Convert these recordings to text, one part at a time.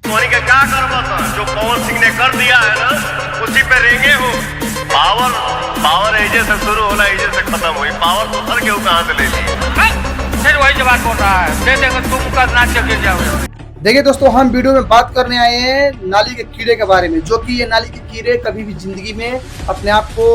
धोनी का क्या करवा था जो पवन सिंह ने कर दिया है ना, उसी पे रेंगे हो। पावर एजे से शुरू होना, एजे से खत्म हुई। पावर तो सर के कहां से ले ली? फिर वही जवाब बोल रहा है, दे देंगे तुम का नाच के गिर जाओगे। देखिए दोस्तों, हम वीडियो में बात करने आए हैं नाली के कीड़े के बारे में, जो कि ये नाली के कीड़े कभी भी जिंदगी में अपने आप को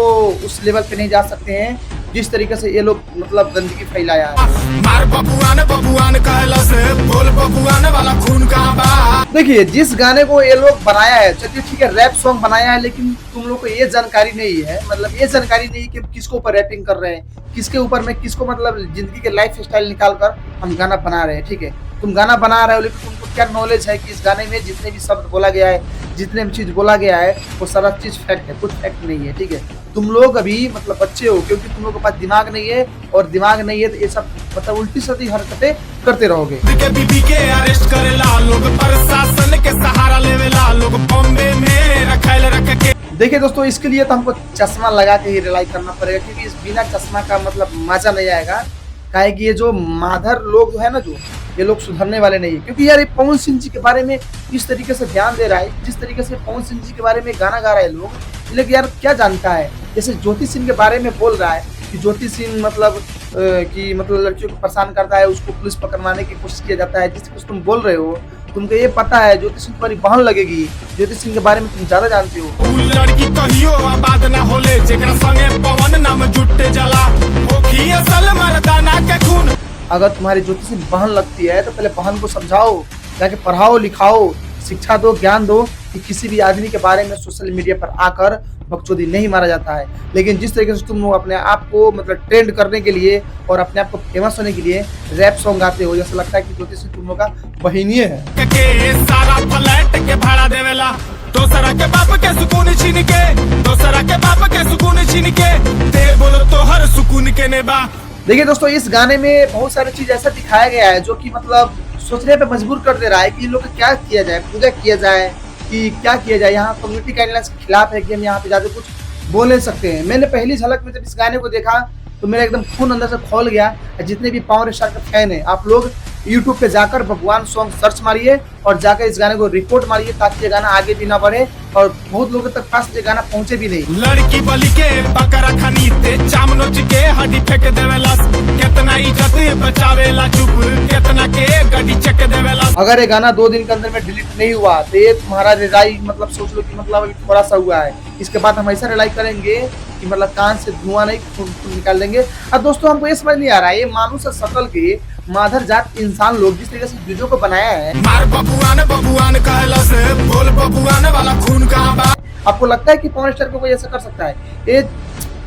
उस लेवल पे नहीं जा सकते हैं जिस तरीके से ये लोग मतलब गंदगी फैलाया है। मार बबुआन कहला से बोल बबुआन वाला खून कहां बा। देखिए, जिस गाने को ये लोग बनाया है, चलिए ठीक है रैप सॉन्ग बनाया है, लेकिन तुम लोग को ये जानकारी नहीं है, मतलब ये जानकारी नहीं कि किसको ऊपर रैपिंग कर रहे हैं, किसके ऊपर में किसको मतलब जिंदगी के लाइफ स्टाइल निकाल कर हम गाना बना रहे हैं। ठीक है, तुम गाना बना रहे हो, लेकिन तुमको क्या नॉलेज है कि इस गाने में जितने भी शब्द बोला गया है, जितने भी चीज बोला गया है, वो सारा चीज फैक्ट है, कुछ फैक्ट नहीं है। ठीक है, तुम लोग अभी मतलब बच्चे हो, क्योंकि तुम लोग के पास दिमाग नहीं है, और दिमाग नहीं है तो ये सब मतलब उल्टी सीधी हरकतें करते रहोगे। बीबी के अरेस्ट करेला लोग, प्रशासन के सहारा लेवेला लोग, बॉम्बे में रखैल रख के। देखिए दोस्तों, इसके लिए तो हमको चश्मा लगा के ही रिलाई करना पड़ेगा, क्योंकि इस बिना चश्मा का मतलब मजा नहीं आएगा। काहे कि ये जो माधर लोग है ना, जो ये लोग सुधरने वाले नहीं है। क्योंकि यार ये पवन सिंह जी के बारे में इस तरीके से ध्यान दे रहा है, जिस तरीके से पवन सिंह जी के बारे में गाना गा रहे हैं लोग, लेकिन यार क्या जानता है। जैसे ज्योति सिंह के बारे में बोल रहा है कि ज्योति सिंह मतलब लड़कियों को परेशान करता है, उसको पुलिस पकड़वाने की कोशिश किया जाता है। जिस कुछ तुम बोल रहे हो, तुमको ये पता है ज्योति सिंह तुम्हारी बहन लगेगी, ज्योति सिंह के बारे में तुम ज्यादा जानते हो। लड़की कहियो आबाद ना होले, जेकरा संगे पवन नाम जुटे जला, होखी असल मर्दाना के खून। अगर तुम्हारी ज्योति सिंह बहन लगती है तो पहले बहन को समझाओ, जाके पढ़ाओ लिखाओ, शिक्षा दो, ज्ञान दो कि किसी भी आदमी के बारे में सोशल मीडिया पर आकर बकचोदी नहीं मारा जाता है। लेकिन जिस तरीके से तुम लोग अपने आप को मतलब ट्रेंड करने के लिए और अपने आप को फेमस होने के लिए रैप सॉन्ग गाते हो, जैसा लगता है कि ज्योति सिंह तुम लोग का बहिनीय है। के सारा फ्लैट के भाड़ा देवेला, दोसरा के बाप के सुकून छीन के, दोसरा के बाप के सुकून छीन के, दे बोलो तो हर सुकून के नेबा। देखिए दोस्तों, इस गाने में बहुत सारी चीज ऐसा दिखाया गया है जो कि मतलब सोचने पे मजबूर कर दे रहा है कि इन लोग क्या किया जाए, पूजा किया जाए कि क्या किया जाए। यहाँ कम्युनिटी गाइडलाइंस के खिलाफ है कि हम यहाँ पे ज्यादा कुछ बोल नहीं सकते हैं। मैंने पहली झलक में जब इस गाने को देखा तो मेरा एकदम खून अंदर से खोल गया। जितने भी पावर स्टार के फैन है, आप लोग यूट्यूब पे जाकर भगवान सॉन्ग सर्च मारिए और जाकर इस गाने को रिपोर्ट मारिए, ताकि ये गाना आगे भी ना बढ़े और बहुत लोगों तक पास ये गाना पहुंचे भी नहीं। लड़की बलि के बकरा खनी ते चाम नोच के हड्डी फेंक देवेला, कितना इज्जत बचावेला चुप, कितना के गड्डी चक देवेला। अगर ये गाना 2 दिन के अंदर में डिलीट नहीं हुआ तो ये तुम्हारा रिलाई मतलब सोच लो कि मतलब अभी थोड़ा सा हुआ है। इसके बाद हम ऐसा रिलाई करेंगे कि मतलब कान से धुआं नहीं खून निकाल देंगे। और दोस्तों, हमको ये समझ नहीं आ रहा है, ये मानुष सकल के माधर जात इंसान लोग जिस तरीके से वीडियो को बनाया है। मार बबुआन कहला से बोल बबुआन वाला खून कहां बा। आपको लगता है कि पवन स्टार को कोई ऐसा कर सकता है? ये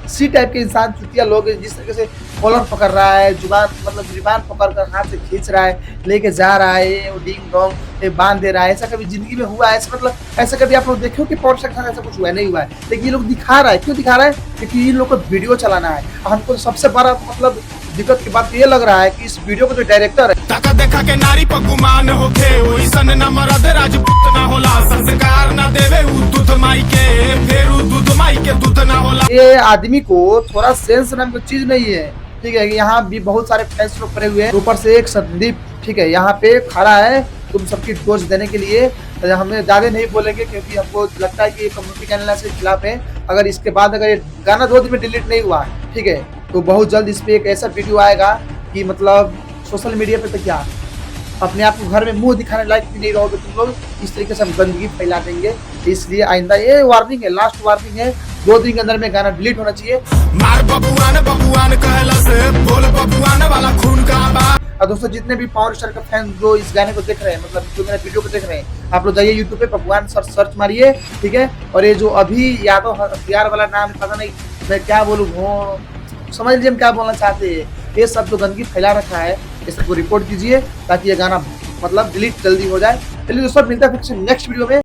सी टाइप के इंसान चुतिया लोग जिस तरीके से कॉलर पकड़ रहा है, जुबान मतलब जुबान पकड़ कर हाथ से खींच रहा है, लेके जा रहा है, वो डिंग डोंग बांध दे रहा है। ऐसा कभी जिंदगी में हुआ है? ऐसा मतलब ऐसा कभी आप लोग देखो कि पवन स्टार के साथ ऐसा कुछ हुआ नहीं हुआ है, लेकिन ये लोग दिखा रहा है। क्यों दिखा रहा है? क्योंकि इन लोग को वीडियो चलाना है। हमको सबसे बड़ा मतलब दिक्कत की बात ये लग रहा है कि इस वीडियो को जो डायरेक्टर है, ताका देखा के नारी पर गुमान होखे, ओइसन न मरद राजपूत ना होला, संस्कार ना देवे उ दूध माई के, फिर उ दूध माई के दूध ना होला। ये आदमी को थोड़ा सेंस नाम की चीज नहीं है। ठीक है, यहाँ भी बहुत सारे फैंस लोग पड़े हुए हैं, ऊपर से एक संदीप ठीक है यहाँ पे खड़ा है तुम सबकी डोज देने के लिए। हमें ज्यादा नहीं बोलेंगे क्योंकि हमको लगता है कि ये कम्युनिटी गाइडलाइंस के खिलाफ है। अगर इसके बाद अगर ये गाना 2 दिन में डिलीट नहीं हुआ, ठीक है, तो बहुत जल्द इस पे एक ऐसा वीडियो आएगा कि मतलब सोशल मीडिया पे तो क्या अपने आप को घर में मुंह दिखाने लायक भी नहीं रहोगे तुम लोग। इस तरीके से हम गंदगी फैला देंगे। इसलिए आइंदा ये वार्निंग है, लास्ट वार्निंग है, 2 दिन के अंदर में गाना डिलीट होना चाहिए। मार बबुआन कहला से बोल बबुआन वाला खून कहां बा। और दोस्तों, जितने भी पावर स्टार के फैन जो इस गाने को देख रहे हैं, मतलब जो मेरा वीडियो को देख रहे हैं, आप लोग जाइए यूट्यूब पे भगवान सर्च मारिए, ठीक है। और ये जो अभी यादव हथियार वाला नाम पता नहीं मैं क्या बोलूँ, समझ लीजिए हम क्या बोलना चाहते हैं। ये सब जो गंदगी फैला रखा है, इस सबको रिपोर्ट कीजिए ताकि ये गाना मतलब डिलीट जल्दी हो जाए। चलिए दोस्तों, मिलता है फिर नेक्स्ट वीडियो में।